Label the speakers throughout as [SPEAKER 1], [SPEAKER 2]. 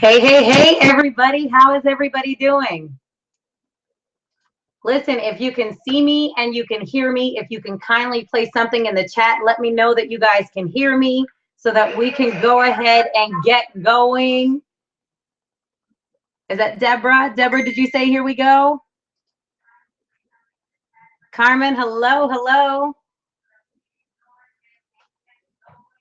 [SPEAKER 1] Hey, hey, hey, everybody. How is everybody doing? Listen, if you can see me and you can hear me, if you can kindly place something in the chat, let me know that you guys can hear me so that we can go ahead and get going. Is that Deborah? Deborah, did you say here we go? Carmen, hello, hello.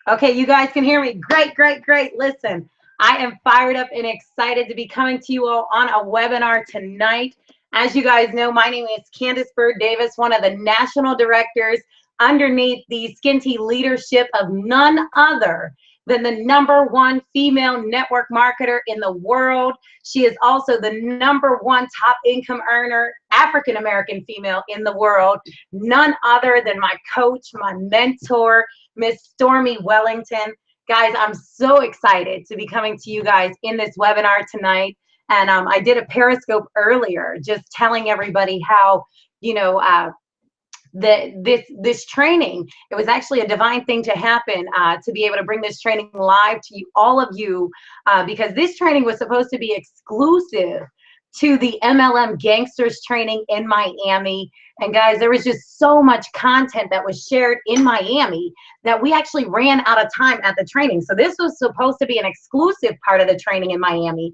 [SPEAKER 1] Okay, you guys can hear me. Great, great, great. Listen, I am fired up and excited to be coming to you all on a webinar tonight. As you guys know, my name is Candace Byrd Davis, one of the national directors underneath the Skin Tea leadership of none other than the #1 female network marketer in the world. She is also the #1 top income earner, African American female in the world. None other than my coach, my mentor, Miss Stormy Wellington. Guys, I'm so excited to be coming to you guys in this webinar tonight. And I did a Periscope earlier, just telling everybody how, you know, this training, it was actually a divine thing to happen, to be able to bring this training live to you, all of you, because this training was supposed to be exclusive to the MLM Gangsters training in Miami. And guys, there was just so much content that was shared in Miami that we actually ran out of time at the training. So this was supposed to be an exclusive part of the training in Miami.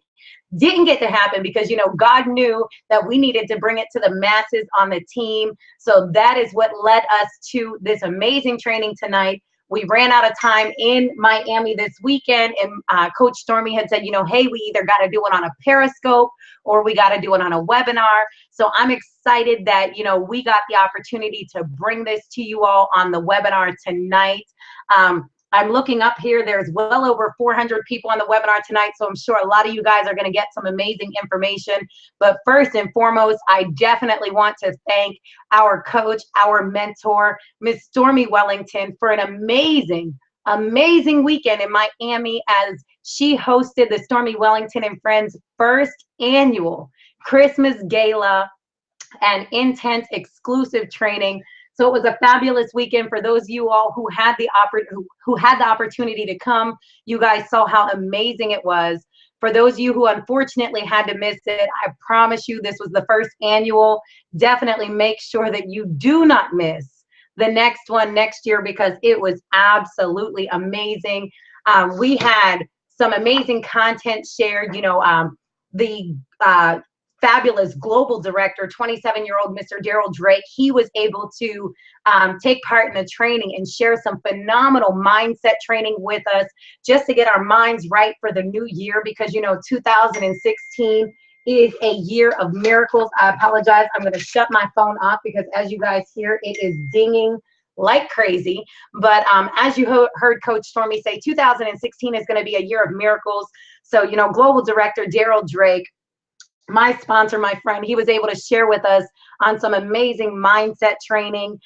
[SPEAKER 1] Didn't get to happen because, you know, God knew that we needed to bring it to the masses on the team. So that is what led us to this amazing training tonight. We ran out of time in Miami this weekend, and Coach Stormy had said, you know, hey, we either got to do it on a Periscope or we got to do it on a webinar. So I'm excited that, you know, we got the opportunity to bring this to you all on the webinar tonight. I'm looking up here, there's well over 400 people on the webinar tonight, so I'm sure a lot of you guys are going to get some amazing information. But first and foremost, I definitely want to thank our coach, our mentor, Miss Stormy Wellington, for an amazing weekend in Miami as she hosted the Stormy Wellington and Friends first annual Christmas Gala and intense exclusive training. So it was a fabulous weekend for those of you all who had the opportunity to come. You guys saw how amazing it was. For those of you who unfortunately had to miss it, I promise you this was the first annual. Definitely make sure that you do not miss the next one next year because it was absolutely amazing. We had some amazing content shared. You know, the fabulous global director, 27-year-old Mr. Daryl Drake, he was able to take part in the training and share some phenomenal mindset training with us just to get our minds right for the new year because, you know, 2016 is a year of miracles. I apologize. I'm going to shut my phone off because as you guys hear, it is dinging like crazy. But as you heard Coach Stormy say, 2016 is going to be a year of miracles. So, you know, global director Daryl Drake, my sponsor, my friend, he was able to share with us on some amazing mindset training.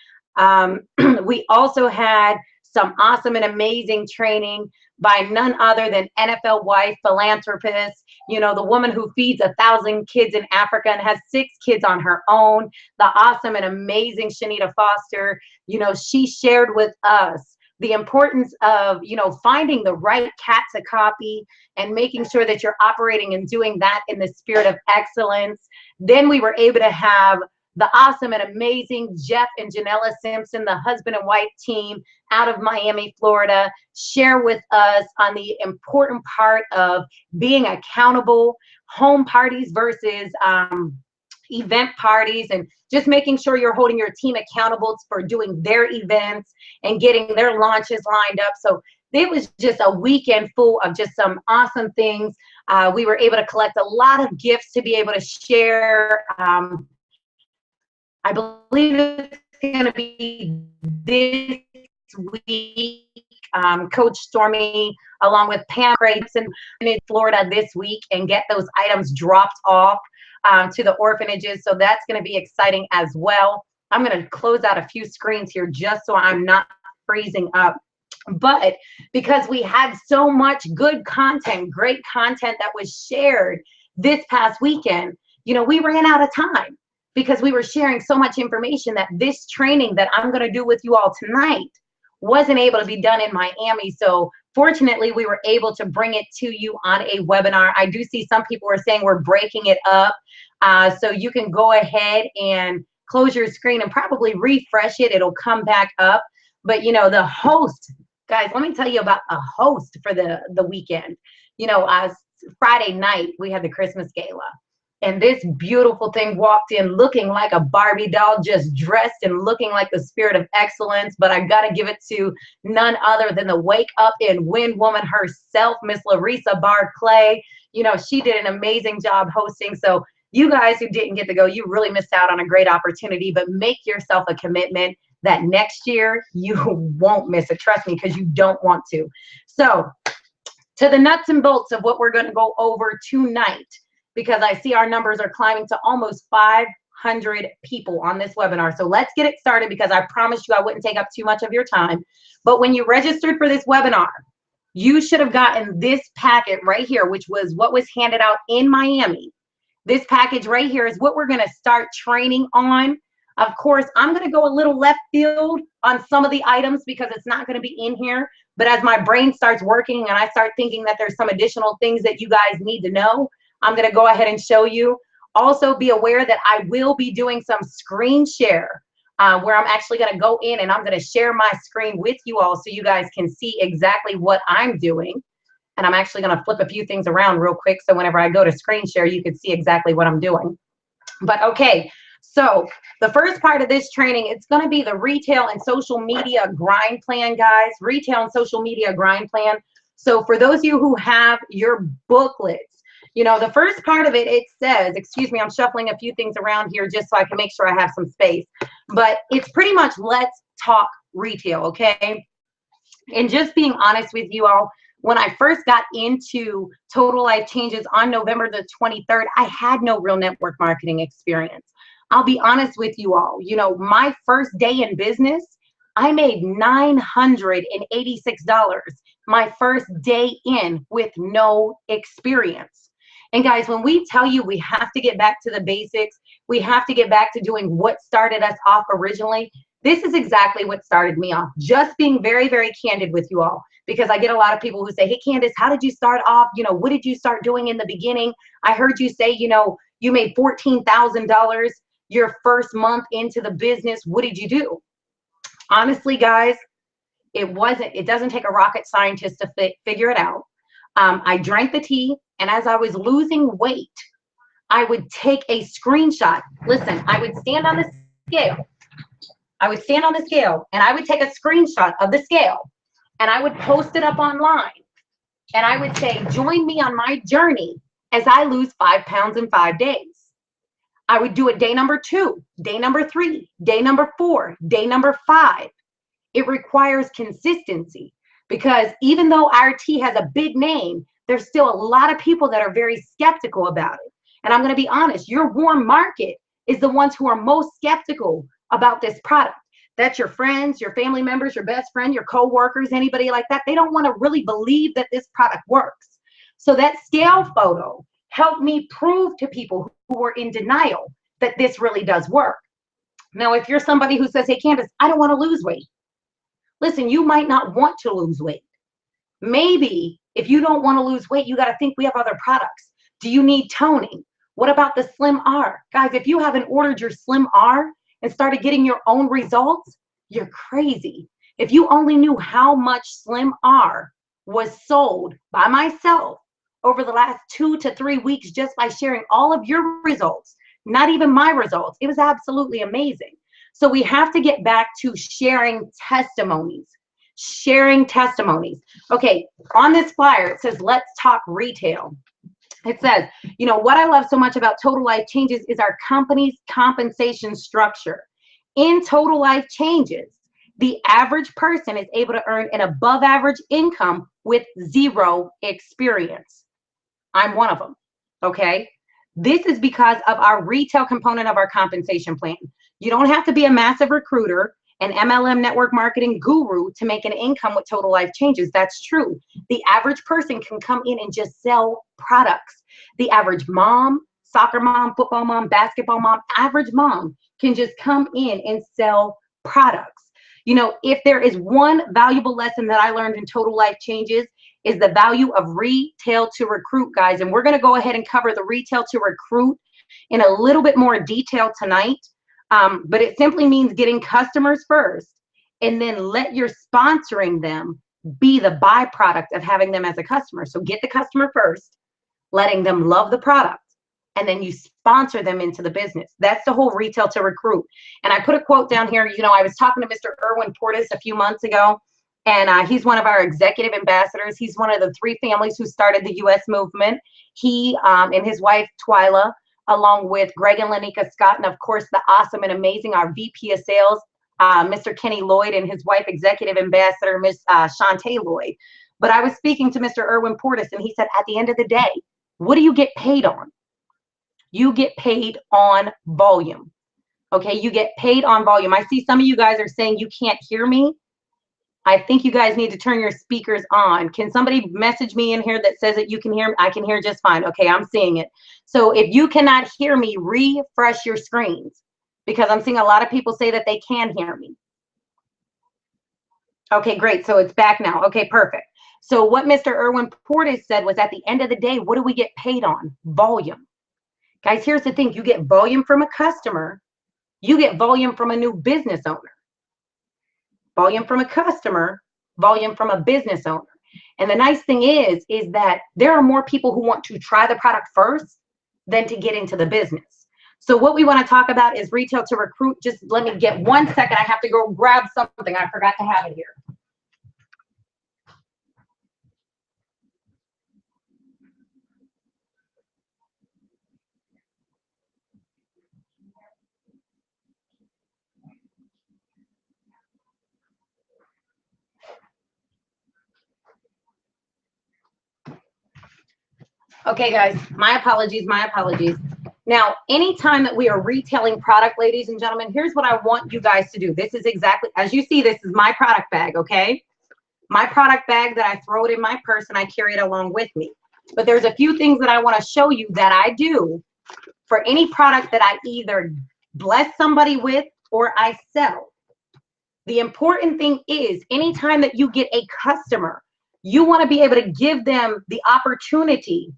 [SPEAKER 1] We also had some awesome and amazing training by none other than NFL wife, philanthropist, you know, the woman who feeds 1,000 kids in Africa and has 6 kids on her own, the awesome and amazing Shanita Foster. You know, she shared with us the importance of, you know, finding the right cat to copy and making sure that you're operating and doing that in the spirit of excellence. Then we were able to have the awesome and amazing Jeff and Janella Simpson, the husband and wife team out of Miami, Florida, share with us on the important part of being accountable, home parties versus event parties, and just making sure you're holding your team accountable for doing their events and getting their launches lined up. So it was just a weekend full of just some awesome things. We were able to collect a lot of gifts to be able to share. I believe it's going to be this week. Coach Stormy, along with Pam Creighton, in Florida this week and get those items dropped off to the orphanages. So that's going to be exciting as well. I'm going to close out a few screens here just so I'm not freezing up. But because we had so much good content, great content that was shared this past weekend, you know, we ran out of time because we were sharing so much information that this training that I'm going to do with you all tonight wasn't able to be done in Miami. So Fortunately, we were able to bring it to you on a webinar. I do see some people are saying we're breaking it up. So you can go ahead and close your screen and probably refresh it. It'll come back up. But, you know, the host, guys, let me tell you about a host for the weekend. You know, Friday night, we had the Christmas gala. And this beautiful thing walked in looking like a Barbie doll, just dressed and looking like the spirit of excellence. But I got to give it to none other than the Wake Up and Win woman herself, Miss Larissa Barclay. You know, she did an amazing job hosting. So you guys who didn't get to go, you really missed out on a great opportunity. But make yourself a commitment that next year you won't miss it. Trust me, because you don't want to. So to the nuts and bolts of what we're going to go over tonight, because I see our numbers are climbing to almost 500 people on this webinar. So let's get it started, because I promised you I wouldn't take up too much of your time. But when you registered for this webinar, you should have gotten this packet right here, which was what was handed out in Miami. This package right here is what we're going to start training on. Of course, I'm going to go a little left field on some of the items because it's not going to be in here. But as my brain starts working and I start thinking that there's some additional things that you guys need to know, I'm going to go ahead and show you. Also, be aware that I will be doing some screen share where I'm actually going to go in and I'm going to share my screen with you all so you guys can see exactly what I'm doing. And I'm actually going to flip a few things around real quick so whenever I go to screen share, you can see exactly what I'm doing. But okay, so the first part of this training, it's going to be the retail and social media grind plan, guys. Retail and social media grind plan. So for those of you who have your booklets, you know, the first part of it, it says, excuse me, I'm shuffling a few things around here just so I can make sure I have some space. But it's pretty much let's talk retail, okay? And just being honest with you all, when I first got into Total Life Changes on November the 23rd, I had no real network marketing experience. I'll be honest with you all, you know, my first day in business, I made $986 my first day in with no experience. And guys, when we tell you we have to get back to the basics, we have to get back to doing what started us off originally, this is exactly what started me off. Just being very, very candid with you all, because I get a lot of people who say, hey, Candace, how did you start off? You know, what did you start doing in the beginning? I heard you say, you know, you made $14,000 your first month into the business. What did you do? Honestly, guys, it doesn't take a rocket scientist to figure it out. I drank the tea, and as I was losing weight, I would take a screenshot. Listen, I would stand on the scale. I would stand on the scale, and I would take a screenshot of the scale, and I would post it up online. And I would say, join me on my journey as I lose 5 pounds in 5 days. I would do it day number 2, day number 3, day number 4, day number 5. It requires consistency, because even though our tea has a big name, there's still a lot of people that are very skeptical about it. And I'm going to be honest, your warm market is the ones who are most skeptical about this product. That's your friends, your family members, your best friend, your co-workers, anybody like that. They don't want to really believe that this product works. So that scale photo helped me prove to people who were in denial that this really does work. Now, if you're somebody who says, hey, Candace, I don't want to lose weight. Listen, you might not want to lose weight. Maybe if you don't want to lose weight, you got to think we have other products. Do you need toning? What about the Slim R? Guys, if you haven't ordered your Slim R and started getting your own results, you're crazy. If you only knew how much Slim R was sold by myself over the last 2 to 3 weeks just by sharing all of your results, not even my results, it was absolutely amazing. So we have to get back to sharing testimonies. Sharing testimonies. Okay, on this flyer, it says, let's talk retail. It says, you know, what I love so much about Total Life Changes is our company's compensation structure. In Total Life Changes, the average person is able to earn an above average income with 0 experience. I'm one of them, okay? This is because of our retail component of our compensation plan. You don't have to be a massive recruiter, an MLM network marketing guru to make an income with Total Life Changes. That's true. The average person can come in and just sell products. The average mom, soccer mom, football mom, basketball mom, average mom can just come in and sell products. You know, if there is one valuable lesson that I learned in Total Life Changes, is the value of retail to recruit, guys. And we're going to go ahead and cover the retail to recruit in a little bit more detail tonight. But it simply means getting customers first, and then let your sponsoring them be the byproduct of having them as a customer. So get the customer first, letting them love the product, and then you sponsor them into the business. That's the whole retail to recruit. And I put a quote down here. You know, I was talking to Mr. Erwin Portis a few months ago, and he's one of our executive ambassadors. He's one of the 3 families who started the U.S. movement. He and his wife, Twyla, along with Greg and Lanika Scott, and of course, the awesome and amazing, our VP of sales, Mr. Kenny Lloyd, and his wife, executive ambassador, Miss Shantae Lloyd. But I was speaking to Mr. Erwin Portis, and he said, at the end of the day, what do you get paid on? You get paid on volume. Okay, you get paid on volume. I see some of you guys are saying you can't hear me. I think you guys need to turn your speakers on. Can somebody message me in here that says that you can hear me? I can hear just fine. Okay, I'm seeing it. So if you cannot hear me, refresh your screens, because I'm seeing a lot of people say that they can hear me. Okay, great. So it's back now. Okay, perfect. So what Mr. Erwin Portis said was, at the end of the day, what do we get paid on? Volume. Guys, here's the thing. You get volume from a customer. You get volume from a new business owner. Volume from a customer, volume from a business owner. And the nice thing is that there are more people who want to try the product first than to get into the business. So what we want to talk about is retail to recruit. Just let me get 1 second. I have to go grab something. I forgot to have it here. Okay, guys, my apologies, my apologies. Now, anytime that we are retailing product, ladies and gentlemen, here's what I want you guys to do. This is exactly, as you see, this is my product bag, okay? My product bag that I throw it in my purse and I carry it along with me. But there's a few things that I want to show you that I do for any product that I either bless somebody with or I sell. The important thing is, anytime that you get a customer, you want to be able to give them the opportunity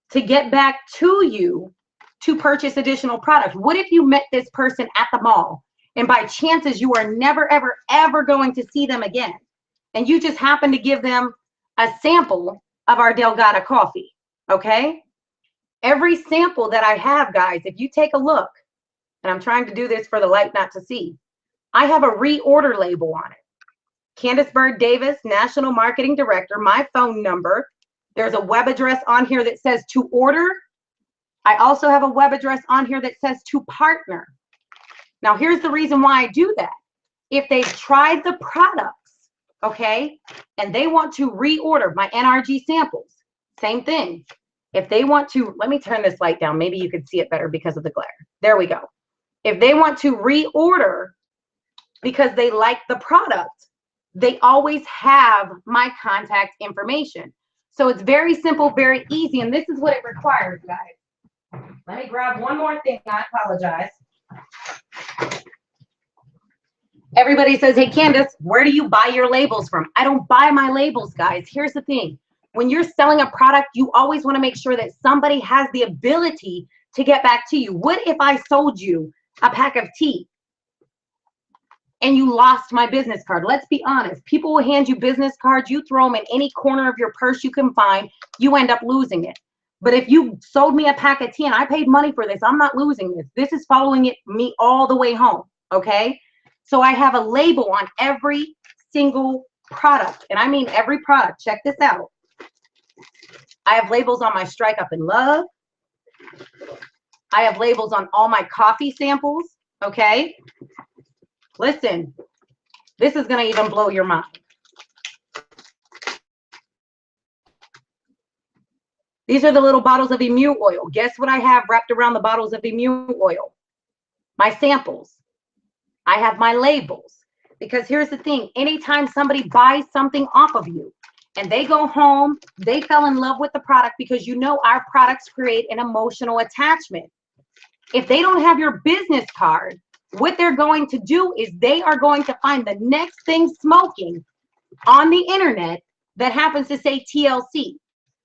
[SPEAKER 1] to get back to you to purchase additional products. What if you met this person at the mall and by chances you are never, ever, ever going to see them again, and you just happen to give them a sample of our Delgado coffee, okay? Every sample that I have, guys, if you take a look, and I'm trying to do this for the light not to see, I have a reorder label on it. Candace Byrd Davis, National Marketing Director, my phone number. There's a web address on here that says to order. I also have a web address on here that says to partner. Now, here's the reason why I do that. If they've tried the products, okay, and they want to reorder my NRG samples, same thing. If they want to, let me turn this light down. Maybe you could see it better because of the glare. There we go. If they want to reorder because they like the product, they always have my contact information. So it's very simple, very easy, and this is what it requires, guys. Let me grab one more thing. I apologize. Everybody says, hey, Candace, where do you buy your labels from? I don't buy my labels, guys. Here's the thing. When you're selling a product, you always want to make sure that somebody has the ability to get back to you. What if I sold you a pack of tea and you lost my business card? Let's be honest. People will hand you business cards. You throw them in any corner of your purse you can find. You end up losing it. But if you sold me a pack of tea and I paid money for this, I'm not losing this. This is following me all the way home, okay? So I have a label on every single product, and I mean every product. Check this out. I have labels on my Strike Up in Love. I have labels on all my coffee samples, okay? Listen, this is going to even blow your mind. These are the little bottles of Emu oil. Guess what I have wrapped around the bottles of Emu oil? My samples. I have my labels. Because here's the thing. Anytime somebody buys something off of you and they go home, they fell in love with the product, because you know our products create an emotional attachment. If they don't have your business card, what they're going to do is they are going to find the next thing smoking on the internet that happens to say TLC.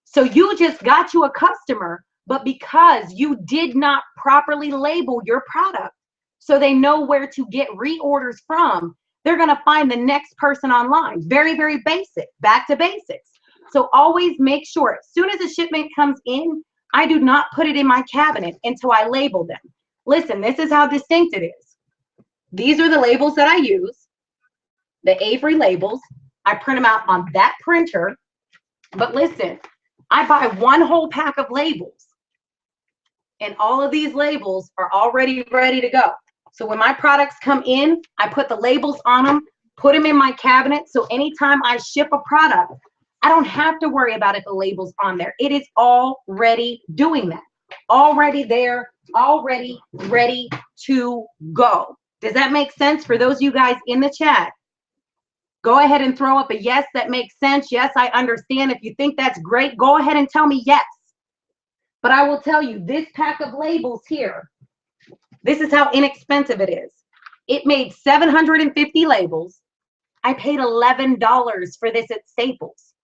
[SPEAKER 1] So you just got you a customer, but because you did not properly label your product so they know where to get reorders from, they're going to find the next person online. Very, very basic, back to basics. So always make sure, as soon as a shipment comes in, I do not put it in my cabinet until I label them. Listen, this is how distinct it is. These are the labels that I use, the Avery labels. I print them out on that printer. But listen, I buy one whole pack of labels, and all of these labels are already ready to go. So when my products come in, I put the labels on them, put them in my cabinet. So anytime I ship a product, I don't have to worry about if the label's on there. It is already doing that. Already there, already ready to go. Does that make sense for those of you guys in the chat? Go ahead and throw up a yes, that makes sense. Yes, I understand. If you think that's great, go ahead and tell me yes. But I will tell you, this pack of labels here, this is how inexpensive it is. It made 750 labels. I paid $11 for this at Staples.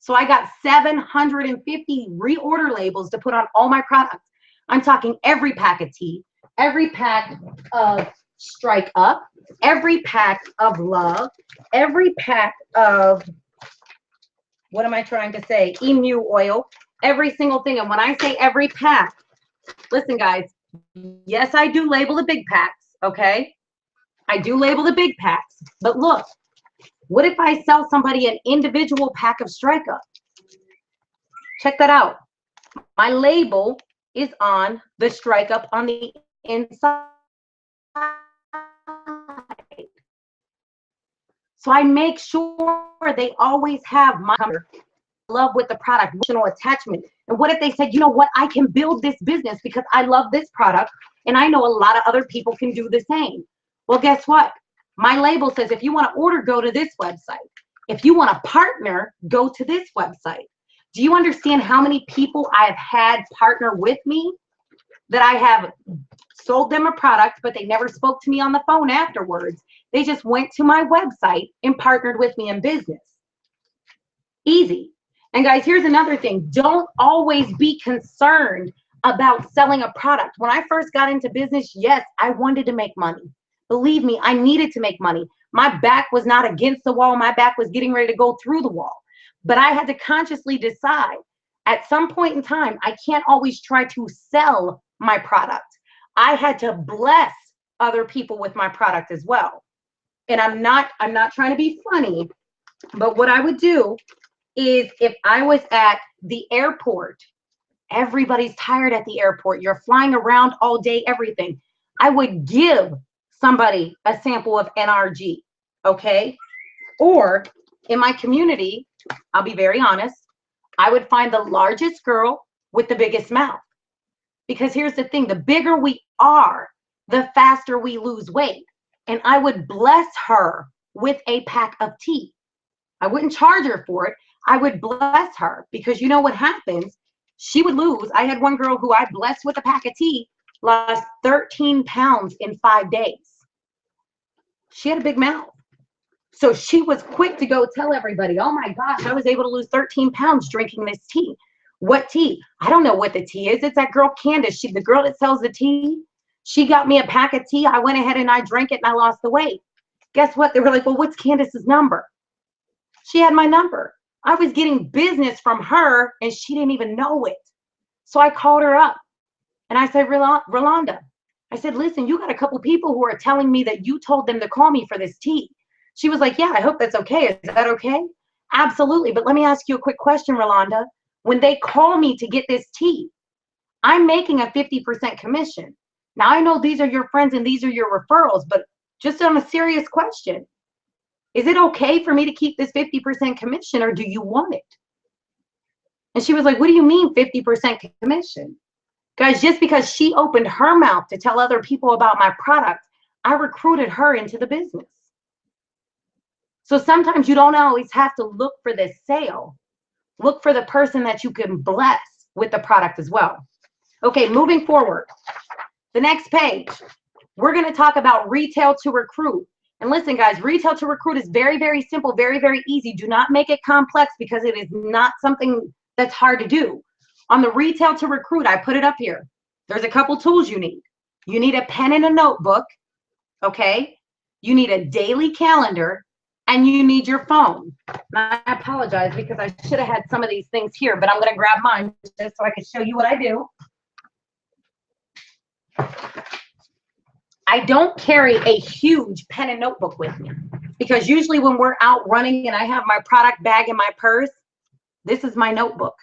[SPEAKER 1] So I got 750 reorder labels to put on all my products. I'm talking every pack of tea, every pack of Strike Up, every pack of Love, every pack of, what am I trying to say? Emu oil, every single thing. And when I say every pack, listen guys, yes, I do label the big packs, okay? I do label the big packs, but look, what if I sell somebody an individual pack of Strike Up? Check that out. My label is on the Strike Up on the inside. So I make sure they always have my love with the product, emotional attachment. And what if they said, you know what, I can build this business because I love this product and I know a lot of other people can do the same. Well, guess what? My label says, if you want to order, go to this website. If you want to partner, go to this website. Do you understand how many people I have had partner with me that I have sold them a product, but they never spoke to me on the phone afterwards? They just went to my website and partnered with me in business. Easy. And guys, here's another thing. Don't always be concerned about selling a product. When I first got into business, yes, I wanted to make money. Believe me, I needed to make money. My back was not against the wall. My back was getting ready to go through the wall. But I had to consciously decide at some point in time, I can't always try to sell my product. I had to bless other people with my product as well. And I'm not trying to be funny, but what I would do is if I was at the airport, everybody's tired at the airport. You're flying around all day, everything. I would give somebody a sample of NRG, okay? Or in my community, I'll be very honest, I would find the largest girl with the biggest mouth. Because here's the thing, the bigger we are, the faster we lose weight. And I would bless her with a pack of tea. I wouldn't charge her for it. I would bless her because you know what happens? She would lose. I had one girl who I blessed with a pack of tea, lost 13 pounds in 5 days. She had a big mouth. So she was quick to go tell everybody, oh my gosh, I was able to lose 13 pounds drinking this tea. What tea? I don't know what the tea is. It's that girl Candace, the girl that sells the tea. She got me a pack of tea. I went ahead and I drank it and I lost the weight. Guess what? They were like, well, what's Candace's number? She had my number. I was getting business from her and she didn't even know it. So I called her up and I said, Rolanda, I said, listen, you got a couple people who are telling me that you told them to call me for this tea. She was like, yeah, I hope that's okay. Is that okay? Absolutely. But let me ask you a quick question, Rolanda. When they call me to get this tea, I'm making a 50% commission. Now, I know these are your friends and these are your referrals, but just on a serious question, is it okay for me to keep this 50% commission or do you want it? And she was like, what do you mean 50% commission? Guys, just because she opened her mouth to tell other people about my product, I recruited her into the business. So sometimes you don't always have to look for this sale. Look for the person that you can bless with the product as well. Okay, moving forward. The next page. We're going to talk about retail to recruit. And listen, guys, retail to recruit is very, very simple, very, very easy. Do not make it complex because it is not something that's hard to do. On the retail to recruit, I put it up here. There's a couple tools you need. You need a pen and a notebook, okay? You need a daily calendar, and you need your phone. And I apologize because I should have had some of these things here, but I'm going to grab mine just so I can show you what I do. I don't carry a huge pen and notebook with me because usually when we're out running and I have my product bag in my purse, this is my notebook.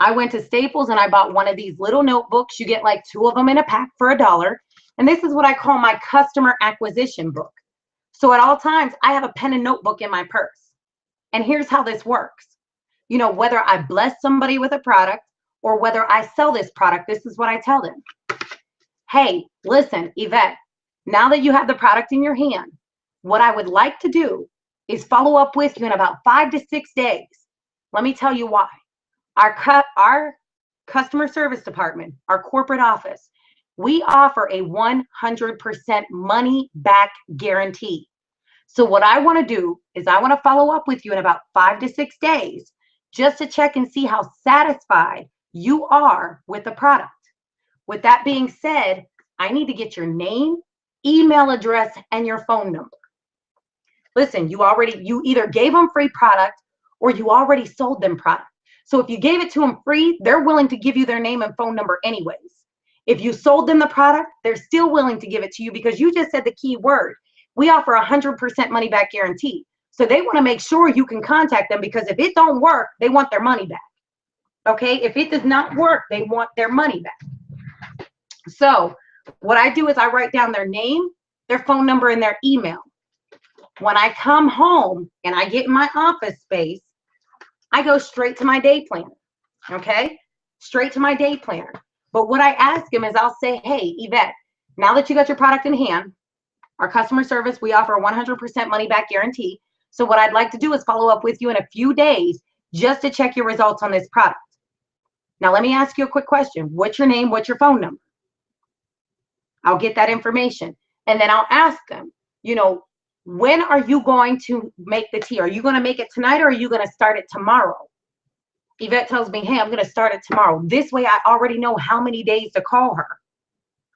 [SPEAKER 1] I went to Staples and I bought one of these little notebooks. You get like 2 of them in a pack for $1. And this is what I call my customer acquisition book. So at all times, I have a pen and notebook in my purse. And here's how this works. You know, whether I bless somebody with a product or whether I sell this product, this is what I tell them. Hey, listen, Yvette, now that you have the product in your hand, what I would like to do is follow up with you in about 5 to 6 days. Let me tell you why. Our customer service department, our corporate office, we offer a 100% money back guarantee. So what I want to do is I want to follow up with you in about 5 to 6 days just to check and see how satisfied you are with the product. With that being said, I need to get your name, email address, and your phone number. Listen, you either gave them free product or you already sold them product. So if you gave it to them free, they're willing to give you their name and phone number anyways. If you sold them the product, they're still willing to give it to you because you just said the key word. We offer 100% money back guarantee. So they want to make sure you can contact them because if it don't work, they want their money back. Okay? If it does not work, they want their money back. So what I do is I write down their name, their phone number, and their email. When I come home and I get in my office space, I go straight to my day planner, okay? Straight to my day planner. But what I ask him is I'll say, hey, Yvette, now that you got your product in hand, our customer service, we offer a 100% money back guarantee. So what I'd like to do is follow up with you in a few days just to check your results on this product. Now, let me ask you a quick question. What's your name? What's your phone number? I'll get that information. And then I'll ask them, you know, when are you going to make the tea? Are you going to make it tonight or are you going to start it tomorrow? Yvette tells me, hey, I'm going to start it tomorrow. This way I already know how many days to call her.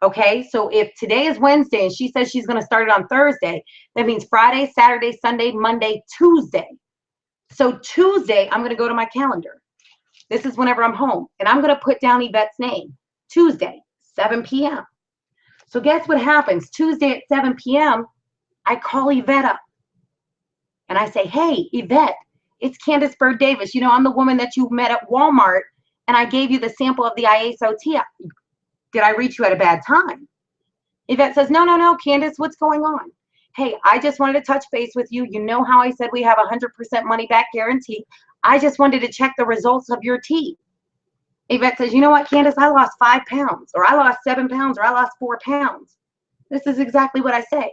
[SPEAKER 1] Okay, so if today is Wednesday and she says she's going to start it on Thursday, that means Friday, Saturday, Sunday, Monday, Tuesday. So Tuesday, I'm going to go to my calendar. This is whenever I'm home. And I'm going to put down Yvette's name. Tuesday, 7 p.m. So guess what happens? Tuesday at 7 p.m., I call Yvette up and I say, hey, Yvette, it's Candace Byrd Davis. You know, I'm the woman that you met at Walmart and I gave you the sample of the ISOT. Did I reach you at a bad time? Yvette says, no, Candace, what's going on? Hey, I just wanted to touch base with you. You know how I said we have a 100% money back guarantee. I just wanted to check the results of your tea. Yvette says, you know what, Candace, I lost 5 pounds, or I lost 7 pounds, or I lost 4 pounds. This is exactly what I say.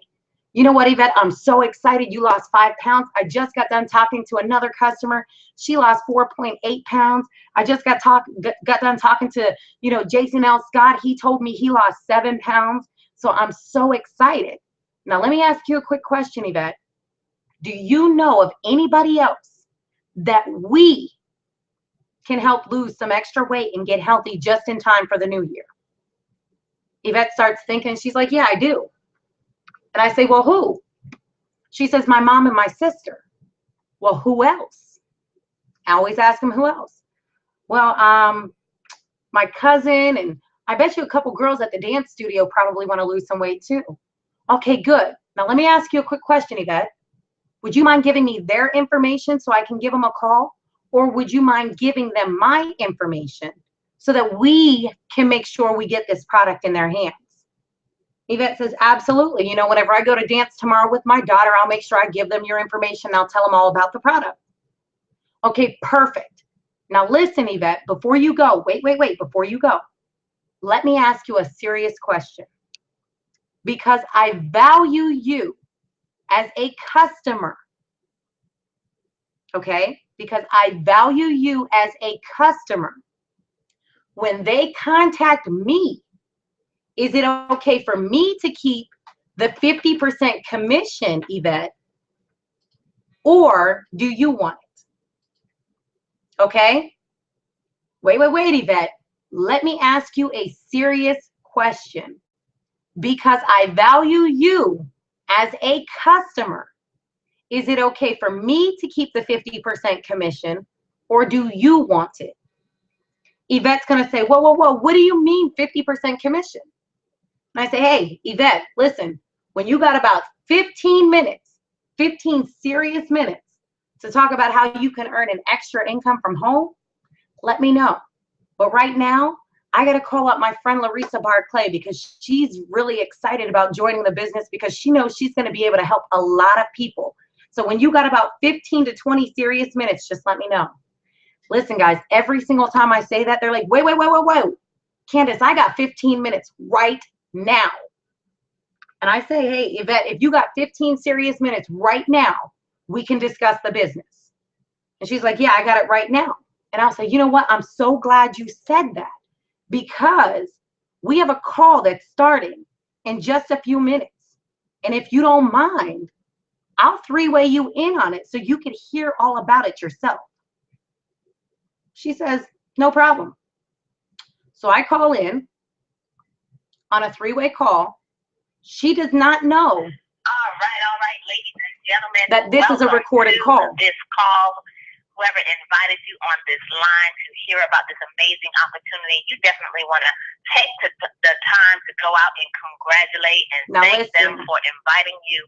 [SPEAKER 1] You know what, Yvette, I'm so excited you lost 5 pounds. I just got done talking to another customer. She lost 4.8 pounds. I just got done talking to, you know, Jason L. Scott. He told me he lost 7 pounds. So I'm so excited. Now, let me ask you a quick question, Yvette. Do you know of anybody else that we can help lose some extra weight and get healthy just in time for the new year? Yvette starts thinking. She's like, yeah, I do. And I say, well, who? She says, my mom and my sister. Well, who else? I always ask them, who else? Well, my cousin, and I bet you a couple girls at the dance studio probably want to lose some weight too. Okay, good. Now, let me ask you a quick question, Yvette. Would you mind giving me their information so I can give them a call? Or would you mind giving them my information so that we can make sure we get this product in their hands? Yvette says, absolutely. You know, whenever I go to dance tomorrow with my daughter, I'll make sure I give them your information. I'll tell them all about the product. Okay, perfect. Now listen, Yvette, before you go, wait, before you go, let me ask you a serious question. Because I value you as a customer, okay? Because I value you as a customer. When they contact me, Is it okay for me to keep the 50% commission, Yvette? Or do you want it? Okay? Wait, Yvette. Let me ask you a serious question. Because I value you as a customer, is it okay for me to keep the 50% commission, or do you want it? Yvette's going to say, whoa, what do you mean 50% commission? And I say, hey, Yvette, listen, when you got about 15 minutes, 15 serious minutes to talk about how you can earn an extra income from home, let me know. But right now, I got to call up my friend Larissa Barclay because she's really excited about joining the business because she knows she's going to be able to help a lot of people. So when you got about 15 to 20 serious minutes, just let me know. Listen, guys, every single time I say that, they're like, wait. Candace, I got 15 minutes right now. And I say, hey, Yvette, if you got 15 serious minutes right now, we can discuss the business. And she's like, yeah, I got it right now. And I'll say, you know what? I'm so glad you said that because we have a call that's starting in just a few minutes. And if you don't mind, I'll three-way you in on it so you can hear all about it yourself. She says, no problem. So I call in on a three-way call. She does not know. All
[SPEAKER 2] right, ladies and gentlemen.
[SPEAKER 1] That this is a recorded call.
[SPEAKER 2] This call, whoever invited you on this line to hear about this amazing opportunity, you definitely want to take the time to go out and congratulate and thank them for inviting you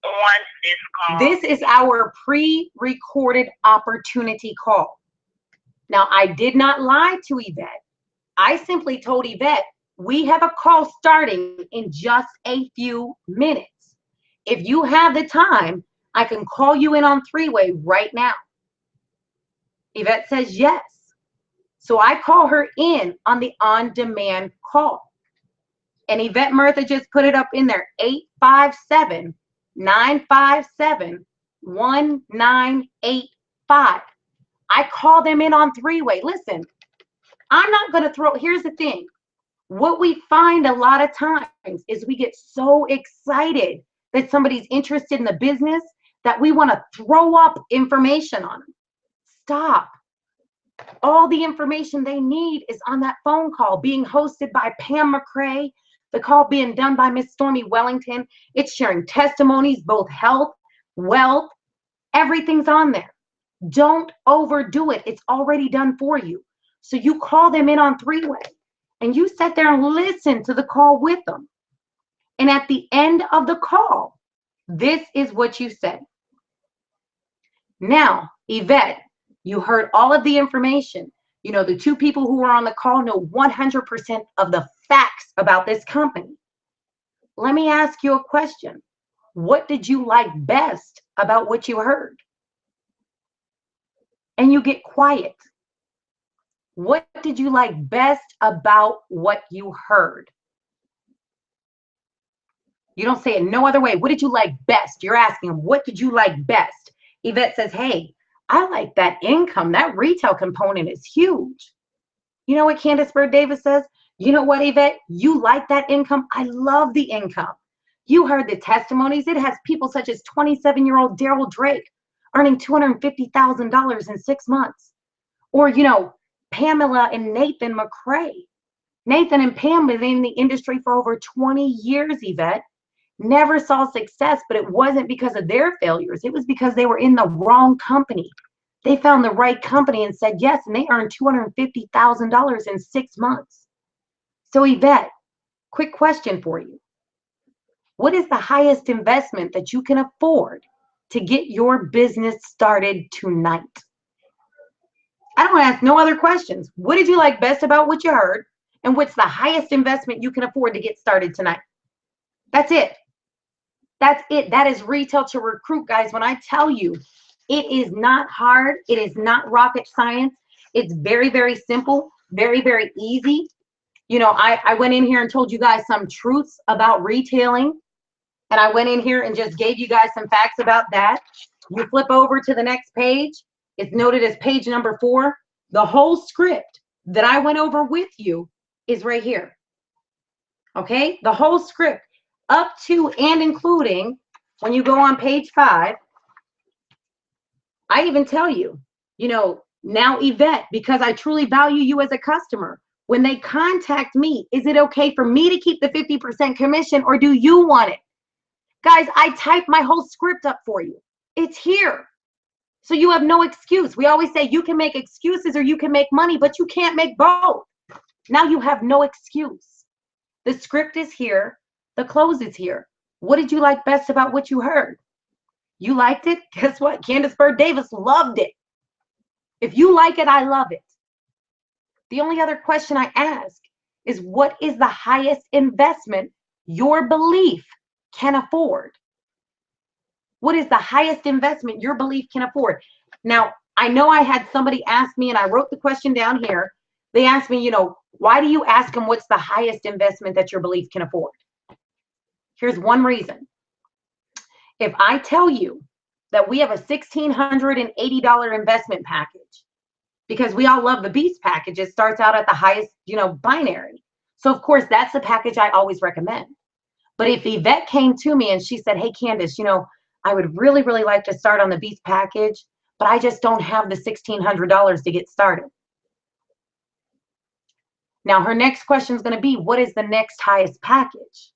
[SPEAKER 2] on this call.
[SPEAKER 1] This is our pre-recorded opportunity call. Now, I did not lie to Yvette. I simply told Yvette, we have a call starting in just a few minutes. If you have the time, I can call you in on three-way right now. Yvette says yes. So I call her in on the on-demand call. And Yvette Murtha just put it up in there, 857-957-1985. I call them in on three-way. Listen, I'm not going to here's the thing. What we find a lot of times is we get so excited that somebody's interested in the business that we want to throw up information on them. Stop. All the information they need is on that phone call being hosted by Pam McCrae, the call being done by Miss Stormy Wellington. It's sharing testimonies, both health, wealth, everything's on there. Don't overdo it. It's already done for you. So you call them in on three-way and you sit there and listen to the call with them. And at the end of the call, this is what you said. Now, Yvette, you heard all of the information. You know, the two people who were on the call know 100% of the facts about this company. Let me ask you a question. What did you like best about what you heard? And you get quiet. What did you like best about what you heard? You don't say it no other way. What did you like best? You're asking, what did you like best? Yvette says, hey, I like that income. That retail component is huge. You know what Candace Byrd Davis says? You know what, Yvette? You like that income? I love the income. You heard the testimonies. It has people such as 27-year-old Daryl Drake earning $250,000 in 6 months. Or, you know, Pamela and Nathan McCrae. Nathan and Pam have been in the industry for over 20 years, Yvette. Never saw success, but it wasn't because of their failures. It was because they were in the wrong company. They found the right company and said yes, and they earned $250,000 in 6 months. So Yvette, quick question for you. What is the highest investment that you can afford to get your business started tonight? I don't want to ask no other questions. What did you like best about what you heard? And what's the highest investment you can afford to get started tonight? That's it. That's it. That is retail to recruit, guys. When I tell you, it is not hard. It is not rocket science. It's very, very simple, very, very easy. You know, I went in here and told you guys some truths about retailing. And I went in here and just gave you guys some facts about that. You flip over to the next page. It's noted as page number 4. The whole script that I went over with you is right here. Okay, the whole script up to and including when you go on page 5. I even tell you, now Yvette, because I truly value you as a customer, when they contact me, is it okay for me to keep the 50% commission or do you want it? Guys, I type my whole script up for you. It's here. So you have no excuse. We always say you can make excuses or you can make money, but you can't make both. Now you have no excuse. The script is here. The close is here. What did you like best about what you heard? You liked it? Guess what? Candace Byrd Davis loved it. If you like it, I love it. The only other question I ask is, what is the highest investment your belief can afford? What is the highest investment your belief can afford? Now, I know I had somebody ask me, and I wrote the question down here. They asked me, why do you ask them what's the highest investment that your belief can afford? Here's one reason. If I tell you that we have a $1,680 investment package, because we all love the Beast package, it starts out at the highest, binary. So of course, that's the package I always recommend. But if Yvette came to me and she said, hey, Candace, I would really, really like to start on the Beast package, but I just don't have the $1,600 to get started. Now, her next question is going to be, what is the next highest package?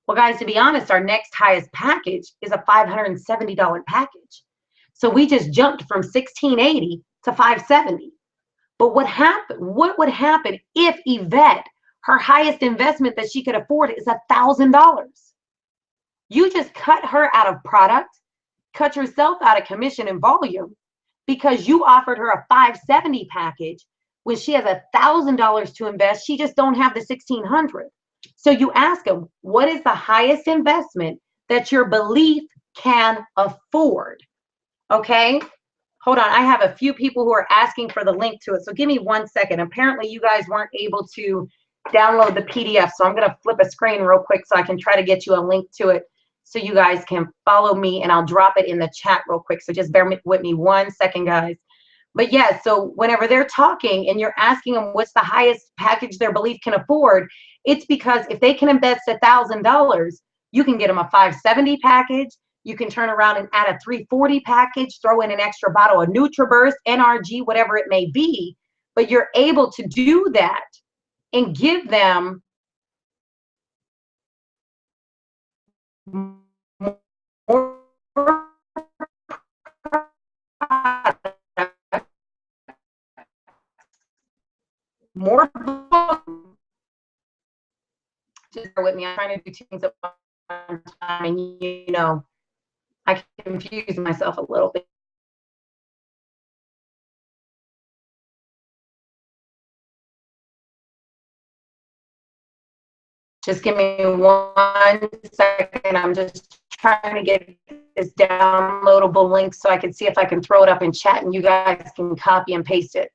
[SPEAKER 1] Well, guys, to be honest, our next highest package is a $570 package. So we just jumped from $1,680 to $570. But what would happen if Yvette, her highest investment that she could afford is $1,000? You just cut her out of product, cut yourself out of commission and volume because you offered her a $570 package when she has $1,000 to invest. She just don't have the $1,600. So you ask them, what is the highest investment that your belief can afford? Okay. Hold on. I have a few people who are asking for the link to it. So give me 1 second. Apparently you guys weren't able to download the PDF. So I'm going to flip a screen real quick so I can try to get you a link to it so you guys can follow me, and I'll drop it in the chat real quick. So just bear with me 1 second, guys. But yeah, so whenever they're talking and you're asking them what's the highest package their belief can afford, it's because if they can invest $1,000, you can get them a $570 package. You can turn around and add a $340 package, throw in an extra bottle of NutriBurst, NRG, whatever it may be. But you're able to do that and give them more. Just bear with me. I'm trying to do 2 things at one time, and I confuse myself a little bit. Just give me 1 second. I'm just trying to get this downloadable link so I can see if I can throw it up in chat and you guys can copy and paste it.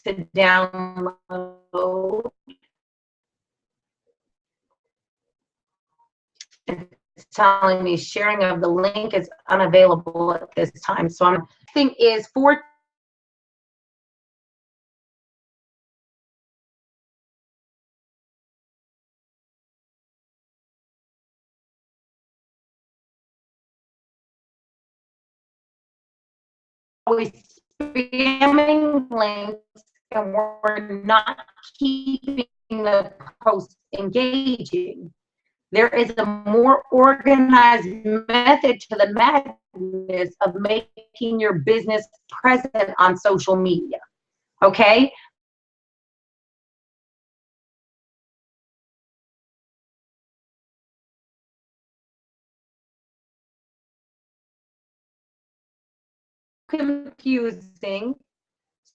[SPEAKER 1] To download. It's telling me sharing of the link is unavailable at this time. So I'm thing is for always spamming links, and we're not keeping the post engaging. There is a more organized method to the madness of making your business present on social media. Okay? Confusing.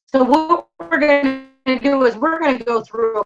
[SPEAKER 1] So what we're going to do is we're going to go through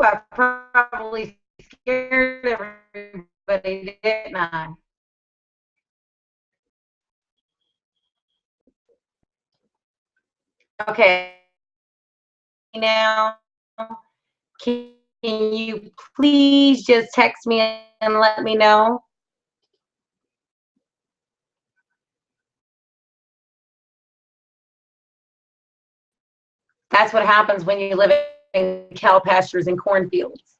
[SPEAKER 1] I probably scared everybody, didn't I? Okay. Now, can you please just text me and let me know? That's what happens when you live in cow pastures and cornfields.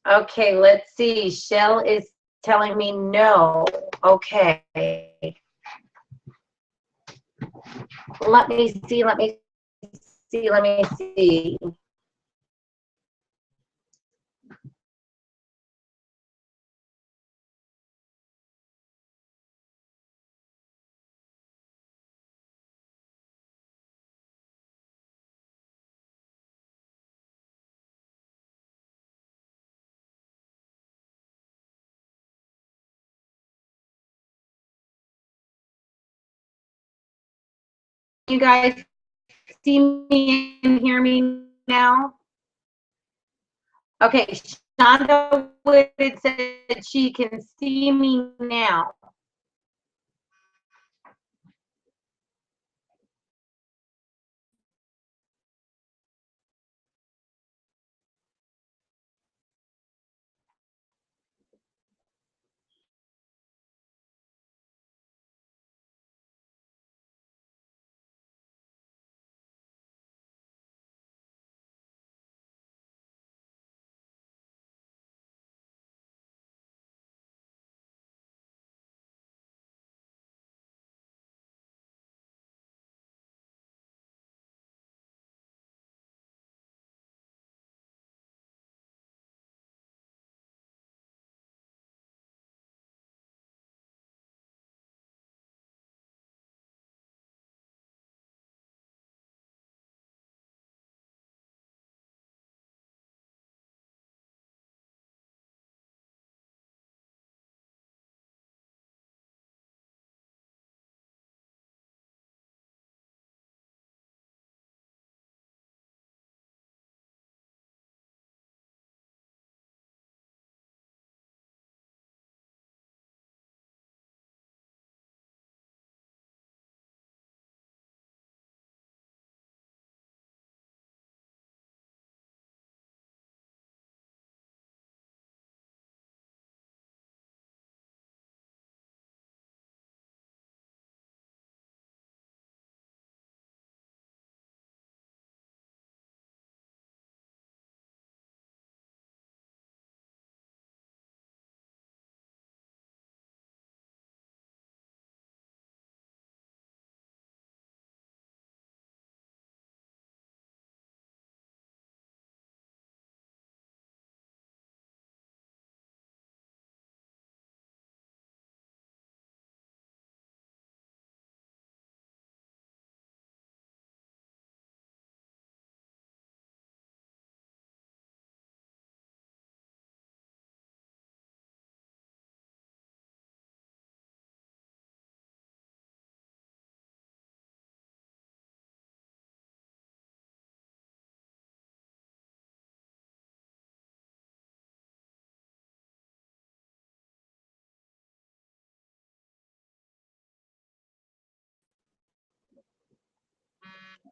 [SPEAKER 1] Okay, let's see. Shell is telling me no. Okay. Let me see, let me see, let me see. You guys see me and hear me now? Okay, Shonda Wood said she can see me now.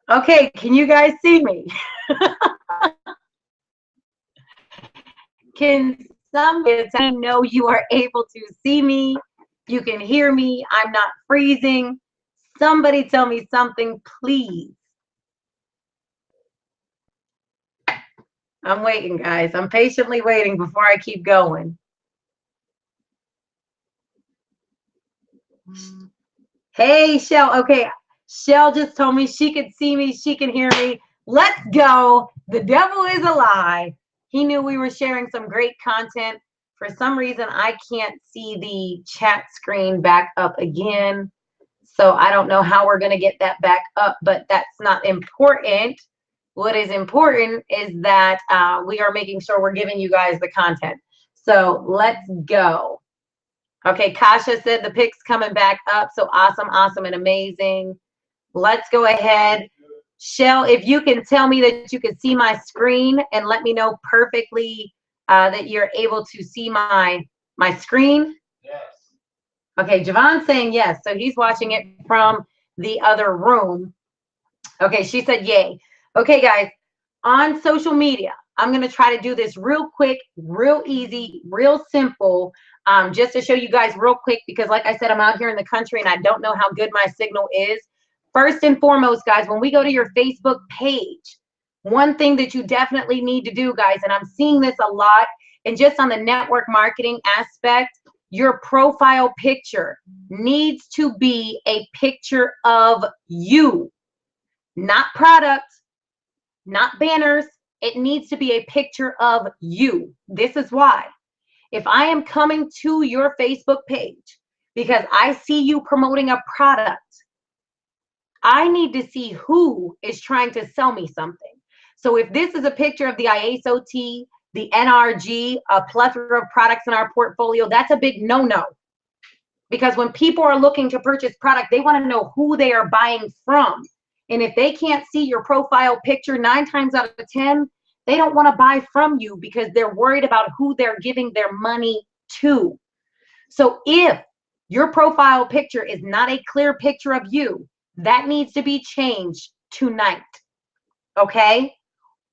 [SPEAKER 1] Okay, can you guys see me? Can somebody tell me know you are able to see me? You can hear me. I'm not freezing. Somebody tell me something, please. I'm waiting, guys. I'm patiently waiting before I keep going. Hey, Shell. Okay, Shell just told me she could see me. She can hear me. Let's go. The devil is a lie. He knew we were sharing some great content. For some reason, I can't see the chat screen back up again. So I don't know how we're going to get that back up, but that's not important. What is important is that we are making sure we're giving you guys the content. So let's go. Okay, Kasha said the pic's coming back up. So awesome, awesome, and amazing. Let's go ahead. Shell, if you can tell me that you can see my screen and let me know perfectly that you're able to see my screen.
[SPEAKER 3] Yes.
[SPEAKER 1] Okay, Javon's saying yes. So he's watching it from the other room. Okay, she said yay. Okay, guys, on social media, I'm going to try to do this real quick, real easy, real simple, just to show you guys real quick, because like I said, I'm out here in the country and I don't know how good my signal is. First and foremost, guys, when we go to your Facebook page, one thing that you definitely need to do, guys, and I'm seeing this a lot, and just on the network marketing aspect, your profile picture needs to be a picture of you, not products, not banners. It needs to be a picture of you. This is why. If I am coming to your Facebook page because I see you promoting a product, I need to see who is trying to sell me something. So if this is a picture of the IASOT, the NRG, a plethora of products in our portfolio, that's a big no-no. Because when people are looking to purchase product, they want to know who they are buying from. And if they can't see your profile picture 9 times out of 10, they don't want to buy from you because they're worried about who they're giving their money to. So if your profile picture is not a clear picture of you, that needs to be changed tonight. Okay?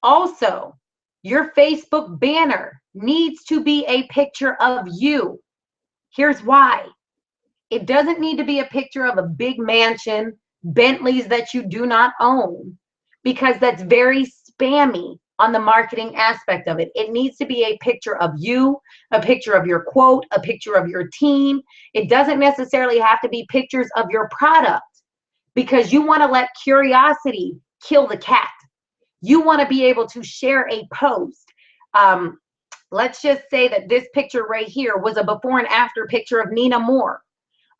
[SPEAKER 1] Also, your Facebook banner needs to be a picture of you. Here's why. It doesn't need to be a picture of a big mansion, Bentleys that you do not own, because that's very spammy on the marketing aspect of it. It needs to be a picture of you, a picture of your quote, a picture of your team. It doesn't necessarily have to be pictures of your product, because you want to let curiosity kill the cat. You want to be able to share a post. Let's just say that this picture right here was a before and after picture of Nina Moore.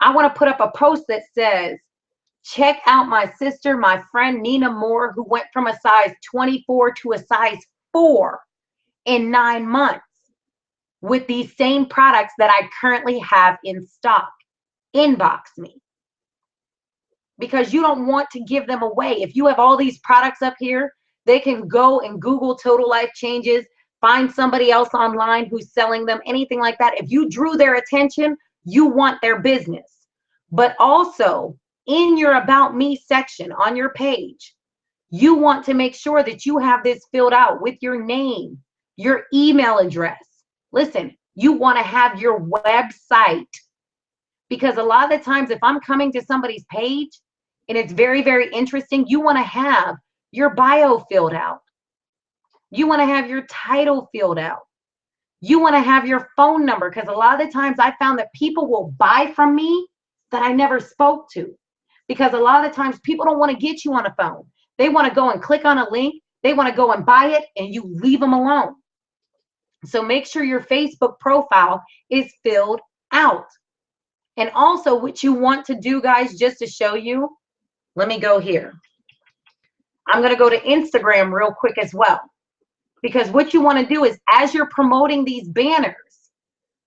[SPEAKER 1] I want to put up a post that says, check out my sister, my friend Nina Moore, who went from a size 24 to a size 4 in 9 months with these same products that I currently have in stock. Inbox me. Because you don't want to give them away. If you have all these products up here, they can go and Google Total Life Changes, find somebody else online who's selling them, anything like that. If you drew their attention, you want their business. But also in your About Me section on your page, you want to make sure that you have this filled out with your name, your email address. Listen, you want to have your website, because a lot of the times if I'm coming to somebody's page and it's very, very interesting, you want to have your bio filled out. You want to have your title filled out. You want to have your phone number, because a lot of the times I found that people will buy from me that I never spoke to, because a lot of the times people don't want to get you on a phone. They want to go and click on a link. They want to go and buy it and you leave them alone. So make sure your Facebook profile is filled out. And also what you want to do, guys, just to show you, let me go here. I'm going to go to Instagram real quick as well. Because what you want to do is, as you're promoting these banners,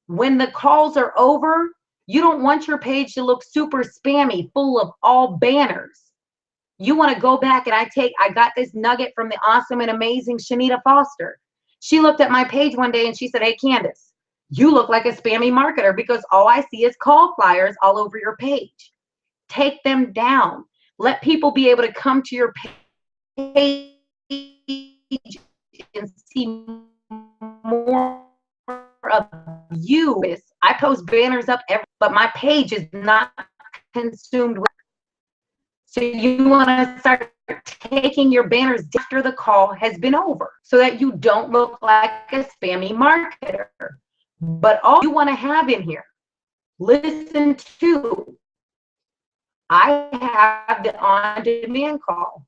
[SPEAKER 1] when the calls are over, you don't want your page to look super spammy, full of all banners. You want to go back, and I got this nugget from the awesome and amazing Shanita Foster. She looked at my page one day and she said, hey, Candace, you look like a spammy marketer because all I see is call flyers all over your page. Take them down. Let people be able to come to your page and see more of you. I post banners up but my page is not consumed with. So you want to start taking your banners after the call has been over, so that you don't look like a spammy marketer. But all you want to have in here, listen to, I have the on-demand call,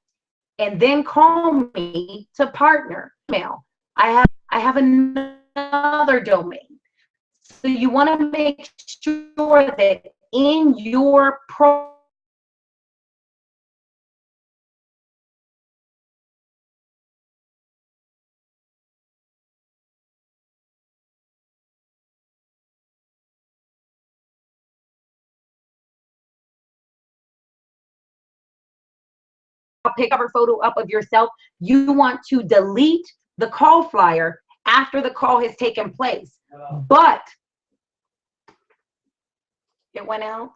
[SPEAKER 1] and then call me to partner. Email. I have another domain. So you want to make sure that in your pick cover photo up of yourself. You want to delete the call flyer after the call has taken place. But it went out.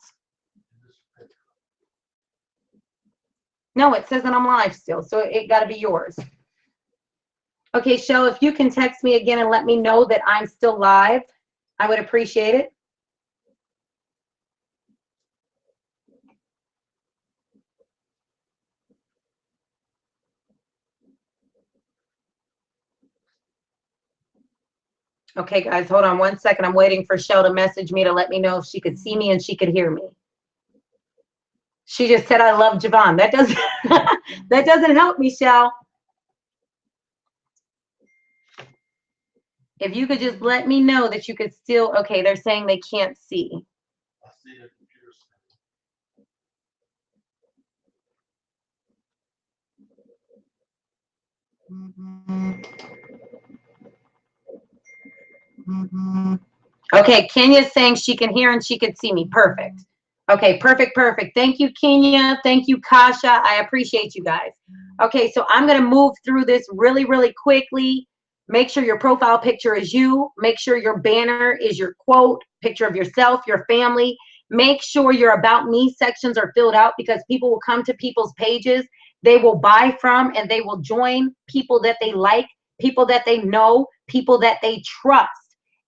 [SPEAKER 1] No, it says that I'm live still, so it got to be yours. Okay, Shell, if you can text me again and let me know that I'm still live, I would appreciate it. Okay, guys, hold on one second. I'm waiting for Shell to message me to let me know if she could see me and she could hear me. She just said, I love Javon. That doesn't, that doesn't help me, Shell. If you could just let me know that you could still, okay, they're saying they can't see.
[SPEAKER 3] I see the computer screen.
[SPEAKER 1] Okay, Kenya's saying she can hear and she can see me. Perfect. Okay, perfect, perfect. Thank you, Kenya. Thank you, Kasha. I appreciate you guys. Okay, so I'm going to move through this really, really quickly. Make sure your profile picture is you. Make sure your banner is your quote, picture of yourself, your family. Make sure your About Me sections are filled out, because people will come to people's pages. They will buy from and they will join people that they like, people that they know, people that they trust.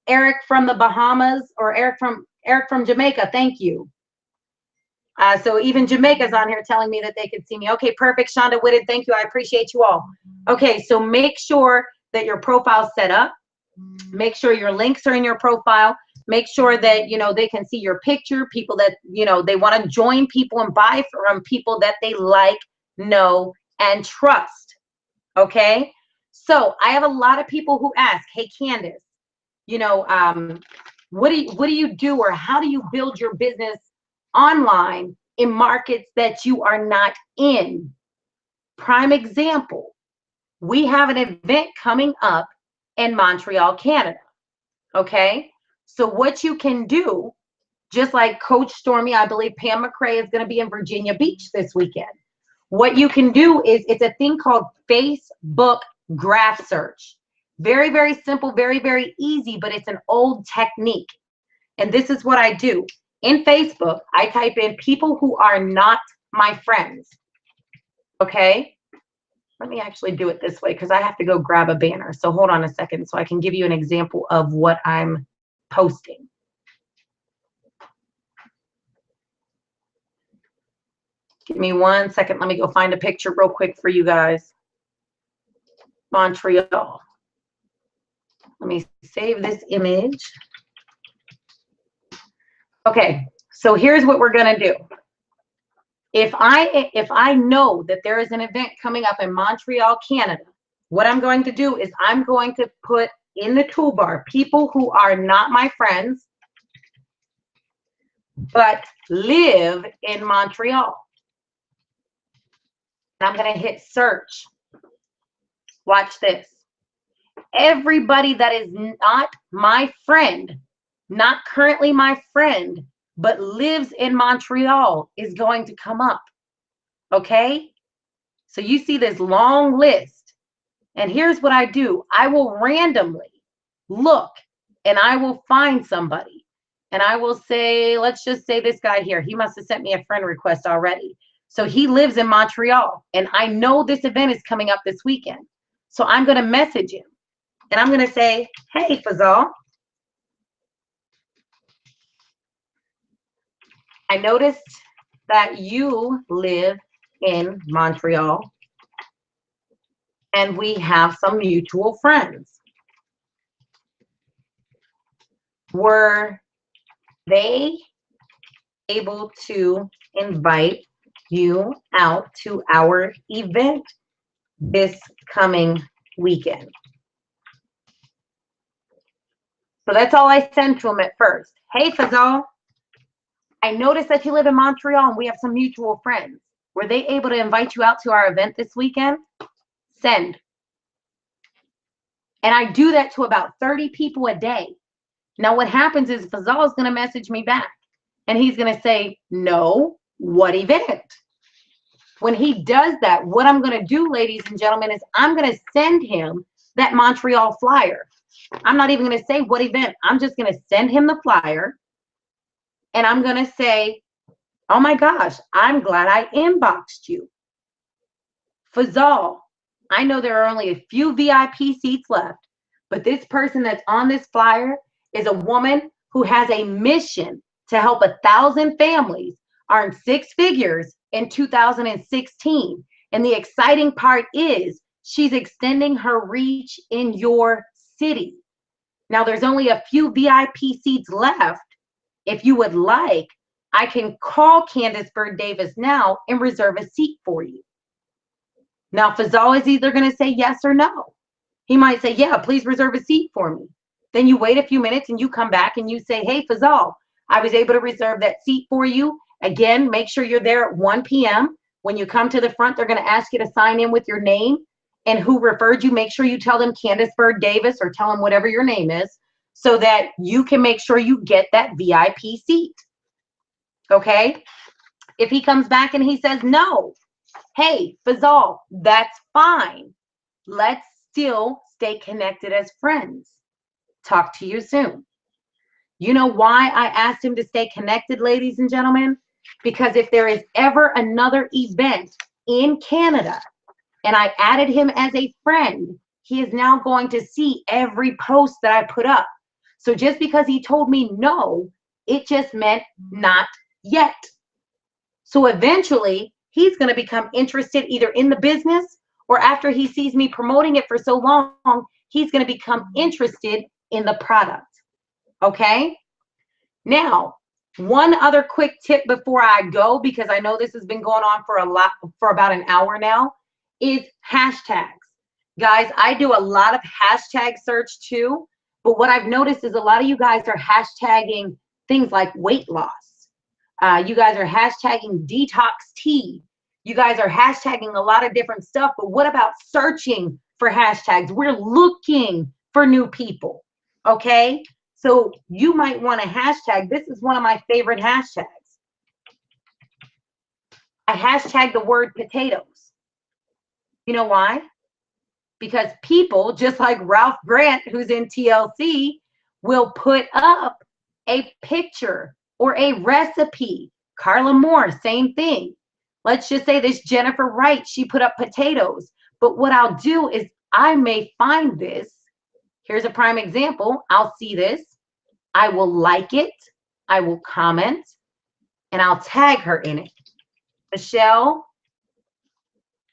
[SPEAKER 1] Eric from the Bahamas, or Eric from Jamaica, thank you. So even Jamaica's on here telling me that they can see me. Okay, perfect. Shonda Whitted, thank you. I appreciate you all. Okay, so make sure that your profile's set up. Make sure your links are in your profile. Make sure that, you know, they can see your picture, people that, you know, they want to join people and buy from people that they like, know, and trust. Okay, so I have a lot of people who ask, hey, Candace, you know, what do you do, or how do you build your business online in markets that you are not in? Prime example, we have an event coming up in Montreal, Canada. Okay, so what you can do, just like Coach Stormy, I believe Pam McCrae is going to be in Virginia Beach this weekend. What you can do is, it's a thing called Facebook graph search. Very, very simple, very, very easy, but it's an old technique. And this is what I do. In Facebook, I type in people who are not my friends. Okay? Let me actually do it this way, because I have to go grab a banner. So hold on a second so I can give you an example of what I'm posting. Give me 1 second. Let me go find a picture real quick for you guys. Montreal. Let me save this image. Okay, so here's what we're going to do. If I know that there is an event coming up in Montreal, Canada, what I'm going to do is I'm going to put in the toolbar people who are not my friends but live in Montreal. And I'm going to hit search. Watch this. Everybody that is not my friend, not currently my friend, but lives in Montreal is going to come up. Okay? So you see this long list. And here's what I do. I will randomly look and I will find somebody. And I will say, let's just say this guy here. He must have sent me a friend request already. So he lives in Montreal. And I know this event is coming up this weekend. So I'm going to message him. And I'm going to say, hey, Fazal, I noticed that you live in Montreal and we have some mutual friends. Were they able to invite you out to our event this coming weekend? So that's all I sent to him at first. Hey, Fazal, I noticed that you live in Montreal and we have some mutual friends. Were they able to invite you out to our event this weekend? Send. And I do that to about 30 people a day. Now what happens is Fazal is going to message me back and he's going to say, no, what event? When he does that, what I'm going to do, ladies and gentlemen, is I'm going to send him that Montreal flyer. I'm not even going to say what event. I'm just going to send him the flyer. And I'm going to say, oh my gosh, I'm glad I inboxed you. Fazal, I know there are only a few VIP seats left, but this person that's on this flyer is a woman who has a mission to help 1,000 families earn 6 figures in 2016. And the exciting part is she's extending her reach in your city. Now, there's only a few VIP seats left. If you would like, I can call Candace Byrd Davis now and reserve a seat for you. Now, Fazal is either going to say yes or no. He might say, yeah, please reserve a seat for me. Then you wait a few minutes and you come back and you say, hey, Fazal, I was able to reserve that seat for you. Again, make sure you're there at 1 p.m. When you come to the front, they're going to ask you to sign in with your name and who referred you. Make sure you tell them Candace Byrd Davis or tell them whatever your name is so that you can make sure you get that VIP seat. Okay? If he comes back and he says no, hey, Fazal, that's fine. Let's still stay connected as friends. Talk to you soon. You know why I asked him to stay connected, ladies and gentlemen? Because if there is ever another event in Canada and I added him as a friend, he is now going to see every post that I put up. So just because he told me no, it just meant not yet. So eventually, he's going to become interested either in the business or after he sees me promoting it for so long, he's going to become interested in the product. Okay? Now, one other quick tip before I go, because I know this has been going on for about an hour now, is hashtags. Guys, I do a lot of hashtag search too, but what I've noticed is a lot of you guys are hashtagging things like weight loss. You guys are hashtagging detox tea. You guys are hashtagging a lot of different stuff, but what about searching for hashtags? We're looking for new people, okay? So you might want to hashtag. This is one of my favorite hashtags. I hashtag the word potatoes. You know why? Because people, just like Ralph Grant, who's in TLC, will put up a picture or a recipe. Carla Moore, same thing. Let's just say this Jennifer Wright, she put up potatoes. But what I'll do is I may find this. Here's a prime example. I'll see this. I will like it. I will comment. And I'll tag her in it. Michelle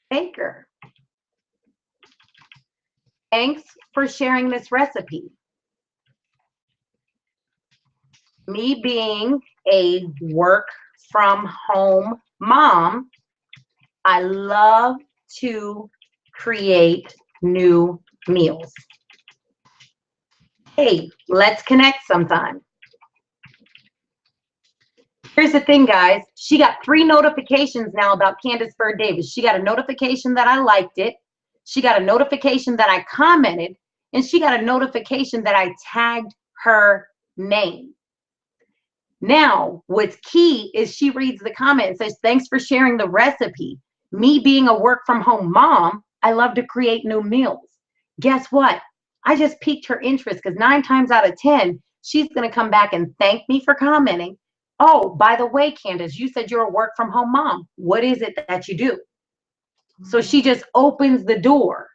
[SPEAKER 1] Baker. Thanks for sharing this recipe. Me being a work from home mom, I love to create new meals. Hey, let's connect sometime. Here's the thing, guys. She got 3 notifications now about Candace Byrd Davis. She got a notification that I liked it. She got a notification that I commented. And she got a notification that I tagged her name. Now, what's key is she reads the comment and says, thanks for sharing the recipe. Me being a work from home mom, I love to create new meals. Guess what? I just piqued her interest because 9 times out of 10, she's going to come back and thank me for commenting. Oh, by the way, Candace, you said you're a work from home mom. What is it that you do? So she just opens the door.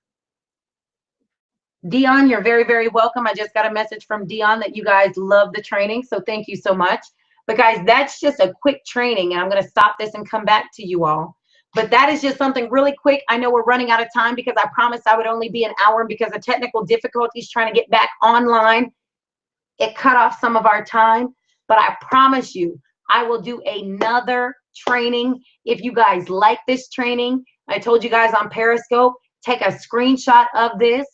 [SPEAKER 1] Dion, you're very, very welcome. I just got a message from Dion that you guys love the training. So thank you so much. But guys, that's just a quick training. And I'm going to stop this and come back to you all. But that is just something really quick. I know we're running out of time because I promised I would only be an hour because of technical difficulties trying to get back online. It cut off some of our time. But I promise you, I will do another training. If you guys like this training, I told you guys on Periscope, take a screenshot of this,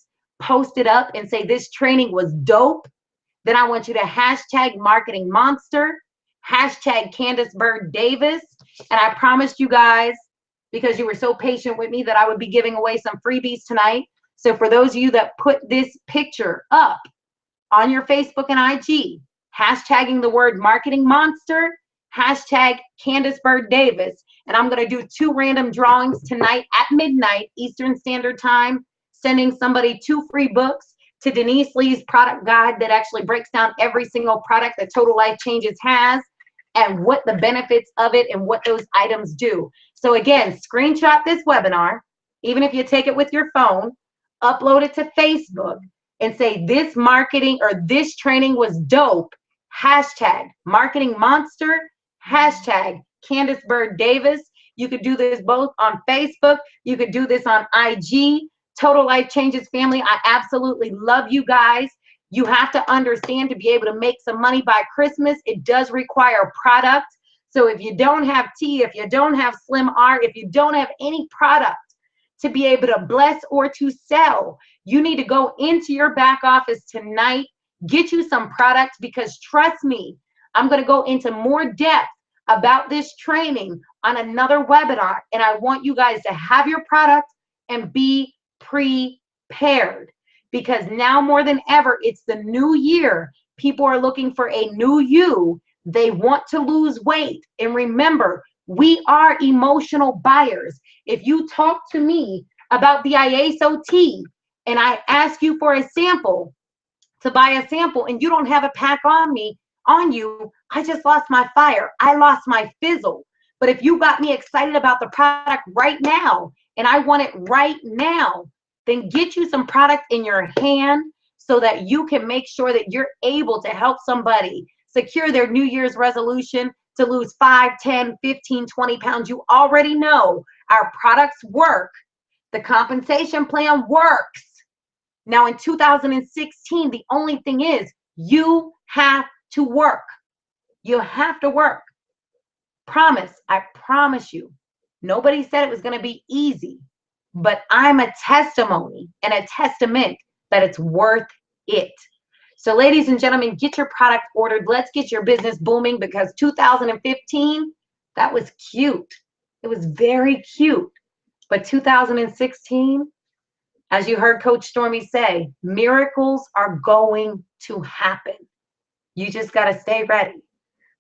[SPEAKER 1] post it up and say this training was dope. Then I want you to hashtag marketing monster, hashtag Candace Byrd Davis. And I promised you guys, because you were so patient with me, that I would be giving away some freebies tonight. So for those of you that put this picture up on your Facebook and IG, hashtagging the word marketing monster, hashtag Candace Byrd Davis. And I'm going to do 2 random drawings tonight at midnight Eastern Standard Time, sending somebody 2 free books to Denise Lee's product guide that actually breaks down every single product that Total Life Changes has and what the benefits of it and what those items do. So again, screenshot this webinar, even if you take it with your phone, upload it to Facebook and say this marketing or this training was dope, hashtag marketing monster, hashtag Candace Byrd Davis. You could do this both on Facebook. You could do this on IG. Total Life Changes family, I absolutely love you guys. You have to understand, to be able to make some money by Christmas, it does require product. So if you don't have tea, if you don't have Slim R, if you don't have any product to be able to bless or to sell, you need to go into your back office tonight, get you some products, because trust me, I'm going to go into more depth about this training on another webinar. And I want you guys to have your product and be prepared, because now more than ever, it's the new year. People are looking for a new you. They want to lose weight. And remember, we are emotional buyers. If you talk to me about the IASO tea and I ask you for a sample, to buy a sample, and you don't have a pack on you, I just lost my fire. I lost my fizzle. But if you got me excited about the product right now and I want it right now, then get you some product in your hand so that you can make sure that you're able to help somebody secure their New Year's resolution to lose 5, 10, 15, 20 pounds. You already know our products work. The compensation plan works. Now in 2016, the only thing is you have to work. You have to work. Promise, I promise you. Nobody said it was going to be easy, but I'm a testimony and a testament that it's worth it. So ladies and gentlemen, get your product ordered. Let's get your business booming, because 2015, that was cute. It was very cute. But 2016, as you heard Coach Stormy say, miracles are going to happen. You just got to stay ready.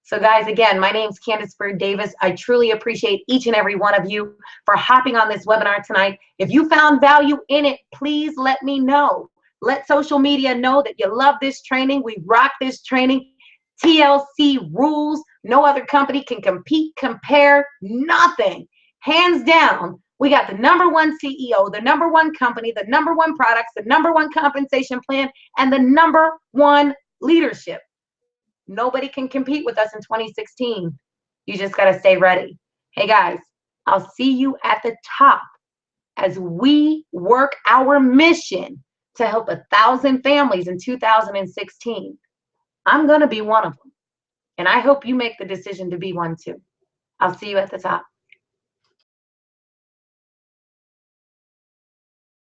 [SPEAKER 1] So guys, again, my name's Candace Byrd Davis. I truly appreciate each and every one of you for hopping on this webinar tonight. If you found value in it, please let me know. Let social media know that you love this training. We rock this training. TLC rules. No other company can compete, compare, nothing. Hands down, we got the #1 CEO, the #1 company, the #1 products, the #1 compensation plan, and the #1 leadership. Nobody can compete with us in 2016. You just got to stay ready. Hey guys, I'll see you at the top as we work our mission to help 1,000 families in 2016. I'm going to be one of them. And I hope you make the decision to be one too. I'll see you at the top.